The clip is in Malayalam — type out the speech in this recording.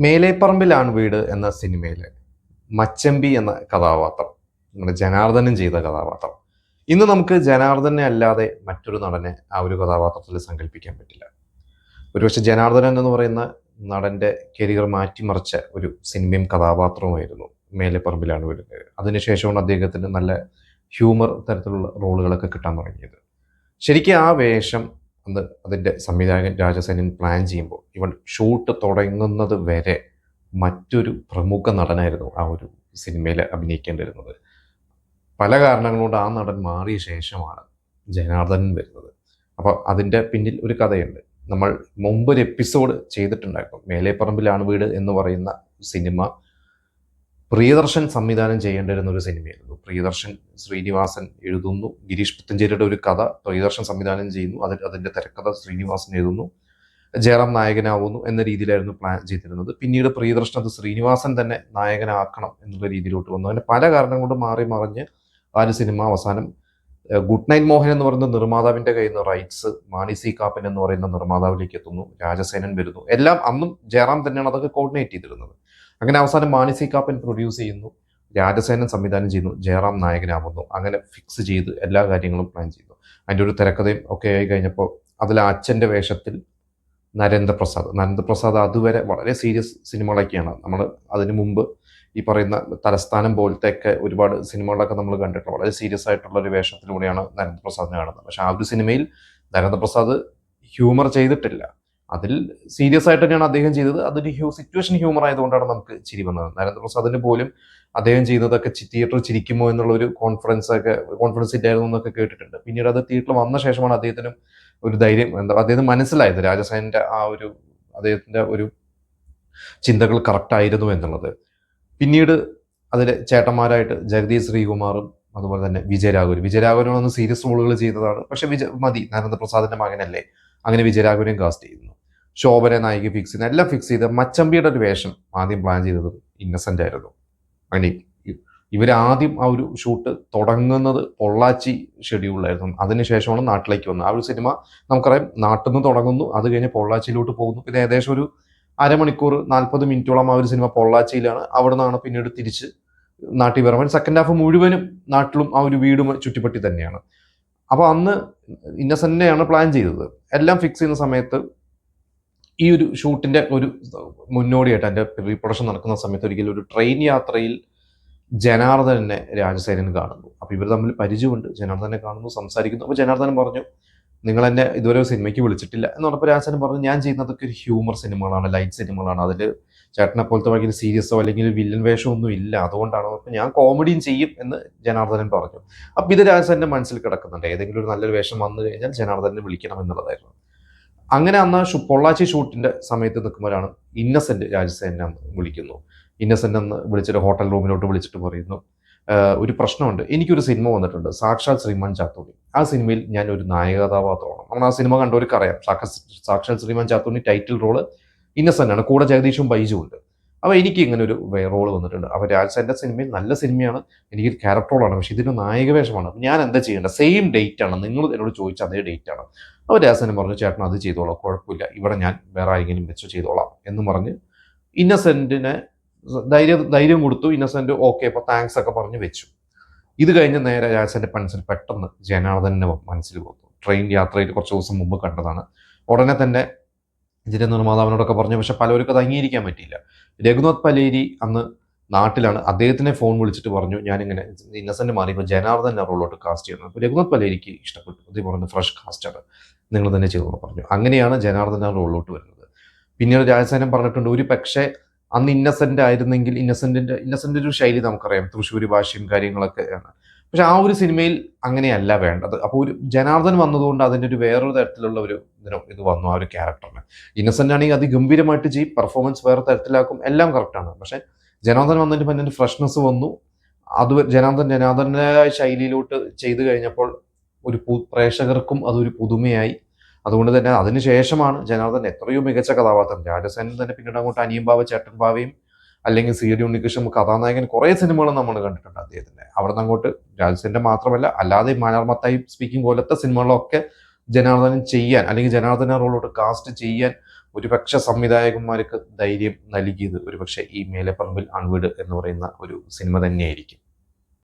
മേലേപ്പറമ്പിലാണ് വീട് എന്ന സിനിമയിലെ മച്ചമ്പി എന്ന കഥാപാത്രം, നമ്മുടെ ജനാർദ്ദനൻ ചെയ്ത കഥാപാത്രം. ഇന്ന് നമുക്ക് ജനാർദ്ദനെ അല്ലാതെ മറ്റൊരു നടനെ ആ ഒരു കഥാപാത്രത്തിൽ സങ്കല്പിക്കാൻ പറ്റില്ല. ഒരുപക്ഷെ ജനാർദ്ദനൻ എന്ന് പറയുന്ന നടന്റെ കരിയർ മാറ്റിമറിച്ച ഒരു സിനിമയും കഥാപാത്രവുമായിരുന്നു മേലേപ്പറമ്പിലാണ് വീട്. അതിനുശേഷമാണ് അദ്ദേഹത്തിന് നല്ല ഹ്യൂമർ തരത്തിലുള്ള റോളുകളൊക്കെ കിട്ടാൻ തുടങ്ങിയത്. ശരിക്കും ആ വേഷം അതിൻ്റെ സംവിധായകൻ രാജസേനൻ പ്ലാൻ ചെയ്യുമ്പോൾ ഇവൻ ഷൂട്ട് തുടങ്ങുന്നത് വരെ മറ്റൊരു പ്രമുഖ നടനായിരുന്നു ആ ഒരു സിനിമയിൽ അഭിനയിക്കേണ്ടിരുന്നത്. പല കാരണങ്ങൾ കൊണ്ട് ആ നടൻ മാറിയ ശേഷമാണ് ജനാർദ്ദനൻ വരുന്നത്. അപ്പോൾ അതിൻ്റെ പിന്നിൽ ഒരു കഥയുണ്ട്. നമ്മൾ മുമ്പൊരു എപ്പിസോഡ് ചെയ്തിട്ടുണ്ടായിരുന്നു. മേലേപ്പറമ്പിലാണ് വീട് എന്ന് പറയുന്ന സിനിമ പ്രിയദർശൻ സംവിധാനം ചെയ്യേണ്ടിരുന്ന ഒരു സിനിമയായിരുന്നു. പ്രിയദർശൻ, ശ്രീനിവാസൻ എഴുതുന്നു, ഗിരീഷ് പുത്തഞ്ചേരിയുടെ ഒരു കഥ പ്രിയദർശൻ സംവിധാനം ചെയ്യുന്നു, അതിൻ്റെ തിരക്കഥ ശ്രീനിവാസൻ എഴുതുന്നു, ജയറാം നായകനാവുന്നു എന്ന രീതിയിലായിരുന്നു പ്ലാൻ ചെയ്തിരുന്നത്. പിന്നീട് പ്രിയദർശൻ അത് ശ്രീനിവാസൻ തന്നെ നായകനാക്കണം എന്നുള്ള രീതിയിലോട്ട് വന്നു. അങ്ങനെ പല കാരണങ്ങൾ കൊണ്ട് മാറി മറിഞ്ഞ് ആ ഒരു സിനിമ അവസാനം ഗുഡ് നൈറ്റ് മോഹൻ എന്ന് പറയുന്ന നിർമ്മാതാവിൻ്റെ കയ്യിൽ നിന്ന് റൈറ്റ്സ് മാണി സി കാപ്പൻ എന്ന് പറയുന്ന നിർമ്മാതാവിലേക്ക് എത്തുന്നു. രാജസേനൻ വരുന്നു. എല്ലാം അന്നും ജയറാം തന്നെയാണ് അതൊക്കെ കോർഡിനേറ്റ് ചെയ്തിരുന്നത്. അങ്ങനെ അവസാനം മാണി സി കാപ്പൻ പ്രൊഡ്യൂസ് ചെയ്യുന്നു, രാജസേനൻ സംവിധാനം ചെയ്യുന്നു, ജയറാം നായകനാവുന്നു. അങ്ങനെ ഫിക്സ് ചെയ്ത് എല്ലാ കാര്യങ്ങളും പ്ലാൻ ചെയ്യുന്നു. അതിൻ്റെ ഒരു തിരക്കഥയും ഒക്കെ ആയി കഴിഞ്ഞപ്പോൾ അതിൽ അച്ഛൻ്റെ വേഷത്തിൽ നരേന്ദ്രപ്രസാദ് അതുവരെ വളരെ സീരിയസ് സിനിമകളൊക്കെയാണ്. നമ്മൾ അതിനു മുമ്പ് ഈ പറയുന്ന തലസ്ഥാനം പോലത്തെയൊക്കെ ഒരുപാട് സിനിമകളൊക്കെ നമ്മൾ കണ്ടിട്ടുണ്ട്. വളരെ സീരിയസ് ആയിട്ടുള്ള ഒരു വേഷത്തിലൂടെയാണ് നരേന്ദ്രപ്രസാദിനെ കാണുന്നത്. പക്ഷെ ആ ഒരു സിനിമയിൽ നരേന്ദ്രപ്രസാദ് ഹ്യൂമർ ചെയ്തിട്ടില്ല. അതിൽ സീരിയസ് ആയിട്ട് തന്നെയാണ് അദ്ദേഹം ചെയ്തത്. അതൊരു സിറ്റുവേഷൻ ഹ്യൂമർ ആയതുകൊണ്ടാണ് നമുക്ക് ചിരി വന്നത്. നരേന്ദ്രപ്രസാദിന് പോലും അദ്ദേഹം ചെയ്തതൊക്കെ തിയേറ്ററിൽ ചിരിക്കുമോ എന്നുള്ളൊരു കോൺഫിഡൻസ് ഇല്ലായിരുന്നു എന്നൊക്കെ കേട്ടിട്ടുണ്ട്. പിന്നീട് അത് തിയേറ്ററിൽ വന്ന ശേഷമാണ് അദ്ദേഹത്തിനും ഒരു ധൈര്യം അദ്ദേഹം മനസ്സിലായത് രാജസേനന്റെ ആ ഒരു അദ്ദേഹത്തിന്റെ ഒരു ചിന്തകൾ കറക്റ്റ് ആയിരുന്നു എന്നുള്ളത്. പിന്നീട് അതിലെ ചേട്ടന്മാരായിട്ട് ജഗദീഷ് ശ്രീകുമാറും അതുപോലെ തന്നെ വിജയരാഘവനും സീരിയസ് റോളുകൾ ചെയ്തതാണ്. പക്ഷെ മതി, നരേന്ദ്രപ്രസാദിന്റെ മകനല്ലേ, അങ്ങനെ വിജയരാഘവനെയും കാസ്റ്റ് ചെയ്യുന്നു. ശോഭനെ നായിക ഫിക്സ് ചെയ്യുന്നു, എല്ലാം ഫിക്സ് ചെയ്ത് മച്ചമ്പിയുടെ ഒരു വേഷം ആദ്യം പ്ലാൻ ചെയ്തത് ഇന്നസെന്റ് ആയിരുന്നു. അങ്ങനെ ഇവരാദ്യം ആ ഒരു ഷൂട്ട് തുടങ്ങുന്നത് പൊള്ളാച്ചി ഷെഡ്യൂളിലായിരുന്നു. അതിനുശേഷമാണ് നാട്ടിലേക്ക് വന്നത്. ആ ഒരു സിനിമ നമുക്കറിയാം, നാട്ടിൽ നിന്ന് തുടങ്ങുന്നു, അത് കഴിഞ്ഞ് പൊള്ളാച്ചിയിലോട്ട് പോകുന്നു. പിന്നെ ഏകദേശം ഒരു അരമണിക്കൂർ 40 മിനിറ്റോളം ആ ഒരു സിനിമ പൊള്ളാച്ചിയിലാണ്. അവിടെ നിന്നാണ് പിന്നീട് തിരിച്ച് നാട്ടിൽ വരാൻ. സെക്കൻഡ് ഹാഫ് മുഴുവനും നാട്ടിലും ആ ഒരു വീടും ചുറ്റിപ്പറ്റി തന്നെയാണ്. അപ്പോൾ അന്ന് ഇന്നസെന്റിനെയാണ് പ്ലാൻ ചെയ്തത്. എല്ലാം ഫിക്സ് ചെയ്യുന്ന സമയത്ത് ഈ ഒരു ഷൂട്ടിന്റെ ഒരു മുന്നോടിയായിട്ട് എൻ്റെ പ്രീ പ്രൊഡക്ഷൻ നടക്കുന്ന സമയത്ത് ഒരിക്കലും ഒരു ട്രെയിൻ യാത്രയിൽ ജനാർദ്ദനെ രാജസേനൻ കാണുന്നു. അപ്പോൾ ഇവർ തമ്മിൽ പരിചയമുണ്ട്. ജനാർദ്ദനെ കാണുന്നു, സംസാരിക്കുന്നു. അപ്പോൾ ജനാർദ്ദനൻ പറഞ്ഞു, നിങ്ങൾ എന്നെ ഇതുവരെ സിനിമയ്ക്ക് വിളിച്ചിട്ടില്ല എന്ന് പറഞ്ഞപ്പോൾ രാജസേനൻ പറഞ്ഞു, ഞാൻ ചെയ്യുന്നതൊക്കെ ഒരു ഹ്യൂമർ സിനിമകളാണ്, ലൈറ്റ് സിനിമകളാണ്, അതിൽ ചേട്ടനെ പോലത്തെ ഭയങ്കര സീരിയസോ അല്ലെങ്കിൽ വില്ലൻ വേഷമോ ഒന്നും ഇല്ല, അതുകൊണ്ടാണ്. അപ്പോൾ ഞാൻ കോമഡിയും ചെയ്യും എന്ന് ജനാർദ്ദനൻ പറഞ്ഞു. അപ്പോൾ ഇത് രാജസേനന്റെ മനസ്സിൽ കിടക്കുന്നുണ്ട്, ഏതെങ്കിലും ഒരു നല്ലൊരു വേഷം വന്നു കഴിഞ്ഞാൽ ജനാർദ്ദനെ വിളിക്കണം എന്നുള്ളതായിരുന്നു. അങ്ങനെ അന്ന് പൊള്ളാച്ചി ഷൂട്ടിന്റെ സമയത്ത് നിൽക്കുമ്പോഴാണ് ഇന്നസെന്റ് രാജസേനെ വിളിക്കുന്നു. ഇന്നസെന്റ് എന്ന് വിളിച്ചിട്ട് ഹോട്ടൽ റൂമിലോട്ട് വിളിച്ചിട്ട് പറയുന്നു, ഒരു പ്രശ്നമുണ്ട്, എനിക്കൊരു സിനിമ വന്നിട്ടുണ്ട്, സാക്ഷാൽ ശ്രീമാൻ ചാത്തോണി. ആ സിനിമയിൽ ഞാൻ ഒരു നായക കഥാപാത്രമാണ്. നമ്മൾ ആ സിനിമ കണ്ടവർക്ക് അറിയാം, സാക്ഷാൽ ശ്രീമാൻ ചാത്തോണി ടൈറ്റിൽ റോള് ഇന്നസെന്റ് ആണ്, കൂടെ ജഗദീഷും ബൈജും ഉണ്ട്. അപ്പോൾ എനിക്ക് ഇങ്ങനെ ഒരു റോള് വന്നിട്ടുണ്ട്. അപ്പോൾ രാജസേന്റെ സിനിമയിൽ നല്ല സിനിമയാണ്, എനിക്ക് ക്യാരക്ടർ റോളാണ്, പക്ഷെ ഇതിന് നായക വേഷമാണ്. ഞാൻ എന്താ ചെയ്യേണ്ടത്? സെയിം ഡേറ്റ് ആണ്, നിങ്ങൾ എന്നോട് ചോദിച്ച അതേ ഡേറ്റ് ആണ്. അപ്പോൾ രാജസേനൻ പറഞ്ഞു, ചേട്ടൻ അത് ചെയ്തോളാം, കുഴപ്പമില്ല, ഇവിടെ ഞാൻ വേറെ ആരെങ്കിലും വെച്ച് ചെയ്തോളാം എന്ന് പറഞ്ഞ് ഇന്നസെന്റിനെ ധൈര്യം കൊടുത്തു. ഇന്നസെന്റ് ഓക്കെ, അപ്പോൾ താങ്ക്സ് ഒക്കെ പറഞ്ഞ് വെച്ചു. ഇത് കഴിഞ്ഞ് നേരെ രാജസേന്റെ മനസ്സിൽ പെട്ടെന്ന് ജനാർദ്ദനെ മനസ്സിൽ വന്നു. ട്രെയിൻ യാത്രയിൽ കുറച്ച് ദിവസം മുമ്പ് കണ്ടതാണ്. ഉടനെ തന്നെ ഇതിന്റെ നിർമ്മാതാവിനോടൊക്കെ പറഞ്ഞു. പക്ഷെ പലർക്കും അത് അംഗീകരിക്കാൻ പറ്റിയില്ല. രഘുനാഥ് പലേരി അന്ന് നാട്ടിലാണ്. അദ്ദേഹത്തിനെ ഫോൺ വിളിച്ചിട്ട് പറഞ്ഞു, ഞാനിങ്ങനെ ഇന്നസെന്റ് മാറിയപ്പോൾ ജനാർദ്ദനെ റോളോട്ട് കാസ്റ്റ് ചെയ്യുന്നത്. അപ്പോൾ രഘുനാഥ് പലേരിക്ക് ഇഷ്ടപ്പെട്ടു. അത് പറഞ്ഞു, ഫ്രഷ് കാസ്റ്റാണ്, നിങ്ങൾ തന്നെ ചെയ്തോളൂ പറഞ്ഞു. അങ്ങനെയാണ് ജനാർദ്ദന റോളോട്ട് വരുന്നത്. പിന്നീട് രാജസേനൻ പറഞ്ഞിട്ടുണ്ട്, ഒരു പക്ഷേ അന്ന് ഇന്നസെന്റ് ആയിരുന്നെങ്കിൽ ഇന്നസെന്റിന്റെ ഒരു ശൈലി നമുക്കറിയാം, തൃശ്ശൂർ ഭാഷയും കാര്യങ്ങളൊക്കെയാണ്. പക്ഷെ ആ ഒരു സിനിമയിൽ അങ്ങനെയല്ല വേണ്ടത്. അപ്പോൾ ഒരു ജനാർദ്ദൻ വന്നതുകൊണ്ട് അതിൻ്റെ ഒരു വേറൊരു തരത്തിലുള്ള ഒരു ഇത് വന്നു ആ ഒരു ക്യാരക്ടറിന്. ഇന്നസെന്റ് ആണെങ്കിൽ അതിഗംഭീരമായിട്ട് ചെയ്യും, പെർഫോമൻസ് വേറെ തരത്തിലാക്കും, എല്ലാം കറക്റ്റാണ്. പക്ഷെ ജനാർദ്ദൻ വന്നതിന് പിന്നെ ഫ്രഷ്നെസ് വന്നു. അത് ജനാർദ്ദനായ ശൈലിയിലോട്ട് ചെയ്തു കഴിഞ്ഞപ്പോൾ ഒരു പ്രേക്ഷകർക്കും അതൊരു പുതുമയായി. അതുകൊണ്ട് തന്നെ അതിനുശേഷമാണ് ജനാർദ്ദൻ എത്രയോ മികച്ച കഥാപാത്രം. രാജസേനൻ തന്നെ പിന്നീട് അങ്ങോട്ട് അനിയൻ ബാവ, ചേട്ടൻ ബാവയും അല്ലെങ്കിൽ സി ഡി ഉണ്ണികൃഷ്ണൻ കഥാനായകൻ കുറേ സിനിമകൾ നമ്മൾ കണ്ടിട്ടുണ്ട് അദ്ദേഹത്തിന്റെ. അവിടെ നിന്ന് അങ്ങോട്ട് രാജസേനന്റെ മാത്രമല്ല, അല്ലാതെ മാനാർമത്തായി സ്പീക്കിംഗ് പോലത്തെ സിനിമകളൊക്കെ ജനാർദ്ദനൻ ചെയ്യാൻ അല്ലെങ്കിൽ ജനാർദ്ദന റോളോട്ട് കാസ്റ്റ് ചെയ്യാൻ ഒരുപക്ഷെ സംവിധായകന്മാർക്ക് ധൈര്യം നൽകിയത് ഒരുപക്ഷെ ഈ മേലെപ്പറമ്പിൽ ആൺവീട് എന്ന് പറയുന്ന ഒരു സിനിമ തന്നെയായിരിക്കും.